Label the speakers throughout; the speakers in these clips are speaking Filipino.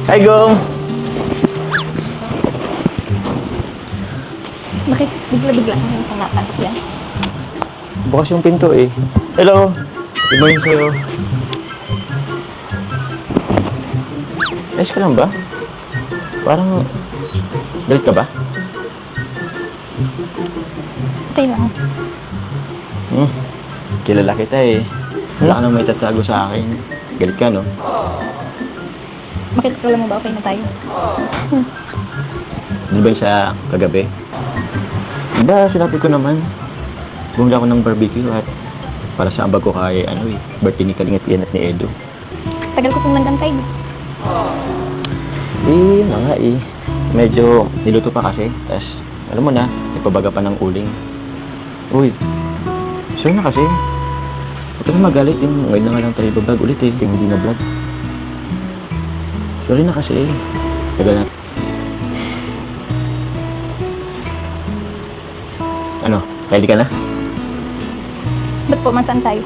Speaker 1: Hi, Gong!
Speaker 2: Bakit bigla-bigla kang napasok yan?
Speaker 1: Bukas yung pinto eh. Hello! Good morning sa'yo. Ayos ka lang ba? Parang... galit ka ba?
Speaker 2: Okay lang.
Speaker 1: Kilala kita eh. Wala ka nang may tatago sa akin. Galit ka, no?
Speaker 2: Bakit alam mo ba okay na tayo?
Speaker 1: Di ba yung sa kagabi? Diba, sinabi ko naman. Bumili ako ng barbecue at para sa ambag ko kay, birthday ni Kalingap Ian at ni Edo.
Speaker 2: Tagal ko pong nagantay.
Speaker 1: Eh, yun na nga eh. Medyo niluto pa kasi. Tapos, alam mo na, ipabaga pa ng uling. Uy, sure na kasi. Huwag ka na magalit eh. Ngayon na nga lang tayo vlog ulit eh. Hindi na vlog. Sorry na kasi eh. Tagal na. Ano? Ready ka na?
Speaker 2: Ba't po, saan tayo?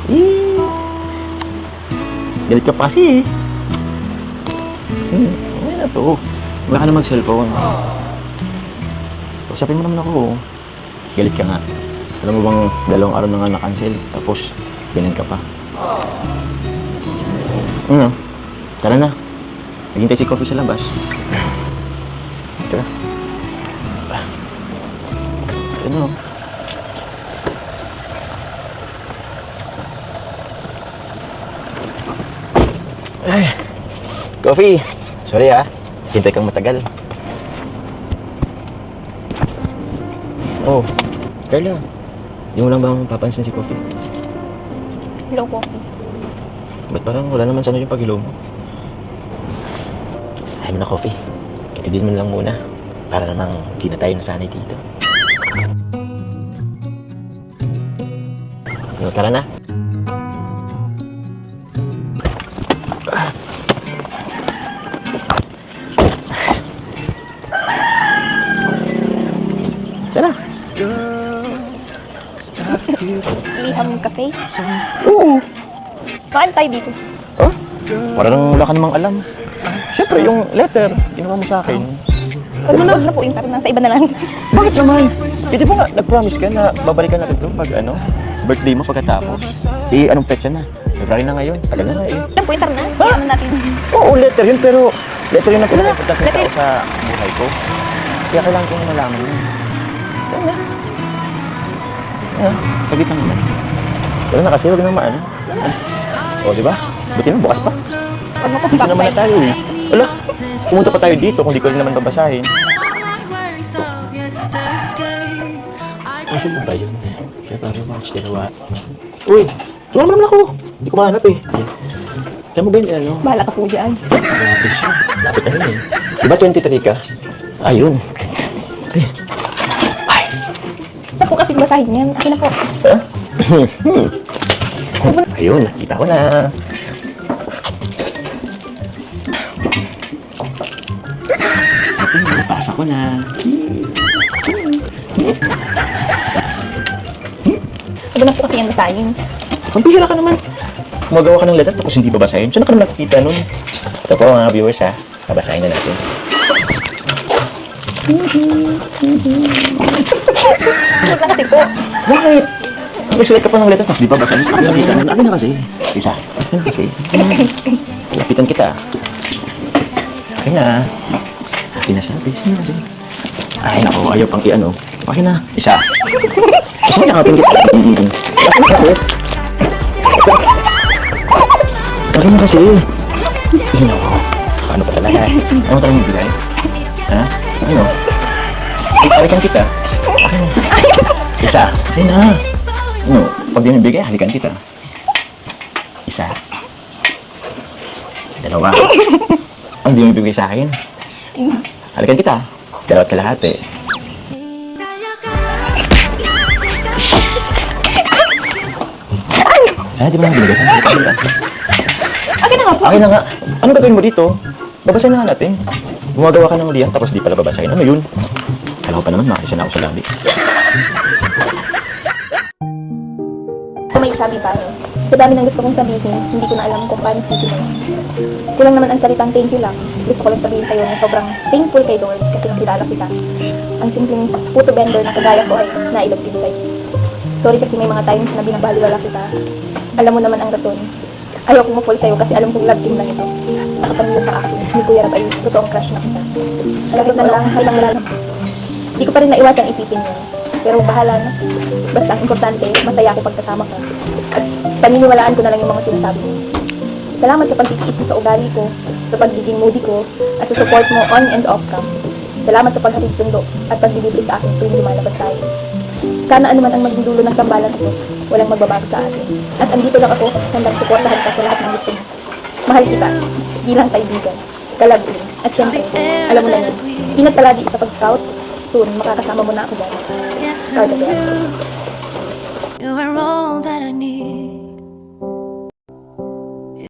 Speaker 1: Eh, galit ka pa kasi eh. Ano na to? Wala ka na mag-cellphone. Usapin mo naman ako. Galit ka nga. Alam mo bang 2 araw na nga na-cancel, tapos ganyan ka pa. Ano? Tara na. Naghintay si Coffee sa labas. Tara. Ano? Ay, Coffee! Sorry ah, hintay kang matagal. Oh, Carla, di mo lang bang papansin si Coffee?
Speaker 2: Hello, Coffee.
Speaker 1: Ba't parang wala naman sana yung pag-hello mo? Ayaw mo na, Coffee. Intindihin mo lang muna. Para namang di na tayo nasanay dito. No, tara na. Tara.
Speaker 2: Liham cafe?
Speaker 1: Oo.
Speaker 2: Kaan tayo dito?
Speaker 1: Oh? Parang wala ka namang alam. Siyempre, yung letter, ginawa mo sa akin.
Speaker 2: Huwag na po, para nasa iba na lang.
Speaker 1: Bakit naman? Eh, di ba nga, nag-promise ka na babalikan natin doon pag birthday mo pagkatapos. Eh, anong petsa na? February na ngayon. Tagal na nga eh.
Speaker 2: Ilan po, na? Ano natin?
Speaker 1: Oo, letter yun, pero letter yun ang pinaka-importante na tao sa buhay ko. Kaya kailangan kong malaman yun. Kaya na. Saglit lang naman. Kaya na kasi, huwag na maano. O, di ba? Buti na, bukas pa.
Speaker 2: Huwag mo pong
Speaker 1: Hindi naman na
Speaker 2: backside.
Speaker 1: tayo eh. Wala, pumunta pa tayo dito kung di ko rin naman babasahin. Kasi ba yun? Kaya parang mga ginawa. Uy, tulungan mo naman ako. Hindi ko mahanap eh. Kaya mo ba yun ano?
Speaker 2: Bahala ka po dyan.
Speaker 1: Lapit siya. Lapit na rin eh. Diba 23 ka? Ayun. Ay. Ay.
Speaker 2: Ito po kasi basahin yan. Akin na po.
Speaker 1: Ha? Ayun, nakita ko na. Pasa ko na.
Speaker 2: Iba na po kasi yan basahin.
Speaker 1: Pampihira ka naman. Gumagawa ka ng letter tapos hindi babasahin. Saan ka naman nakikita nun? Ito po mga viewers ha. Babasahin na natin.
Speaker 2: Huwag na kasi po.
Speaker 1: Bakit? Mag-select ka pa ng letter tapos di babasahin. Akin na kasi. Isa. Akin na kasi. Lapitan kita. Akin na. Akin na sabi. Akin na kasi. Ay naku, ayaw pang i-ano. Akin na. Isa. Gusto mo nakapin kita. Akin na kasi. Akin na kasi. Ay naku. Paano pa talaga? Ano tayo magbigay? Ha? Ano? Halikan kita. Akin na. Isa. Akin na. Ano? Pag di mo bigay, halikan kita. Isa. Dalawa. Ang di mo bigay sa akin. Halikan kita. 2 kalahati. Sana di ba nang binigay?
Speaker 2: Akin na nga po.
Speaker 1: Akin na nga. Anong gagawin mo dito? Babasahin na nga natin. Gumagawa ka ng liyan tapos di pala babasahin. Ano yun? Kala ko pa naman makisa na ako sa labi.
Speaker 2: May sabi tayo. Sa dami ng gusto kong sabihin, hindi ko na alam kung paano sisimulan. Kulang naman ang salitang thank you lang. Gusto ko lang sabihin sa'yo na sobrang thankful kay Lord kasi nakilala kita. Ang simpleng puto vendor na kagaya ko ay nailog din sa'yo. Sorry kasi may mga times na binabaliwala kita. Alam mo naman ang rason. Ayaw kong mapul sa'yo kasi alam kong love team lang ito. Nakapamilya sa akin, ni Kuya Rab ay totoong crush na kita. Kahit na lang, hanggang wala lang. Di ko pa rin naiwasan isipin yun. Pero bahala na. Basta ang importante, masaya ako pagkasama ka. At paniniwalaan ko na lang yung mga sinasabi mo. Salamat sa pagtitiis mo sa ugali ko, sa pagiging moody ko, at sa support mo on and off cam. Salamat sa paghatid sundo at pagbibigay sa akin tuwing lumalabas tayo. Sana anuman ang maging dulo ng tambalan ito, walang magbabago sa atin. At andito lang ako, handang suportahan ka sa lahat ng gusto mo. Mahal kita, bilang kaibigan, kalabin, at syempre, alam mo na yun. Ingat palagi sa pag-scout. Soon, makakasama mo na ako dyan.
Speaker 3: Yes, I do. You are all that I need.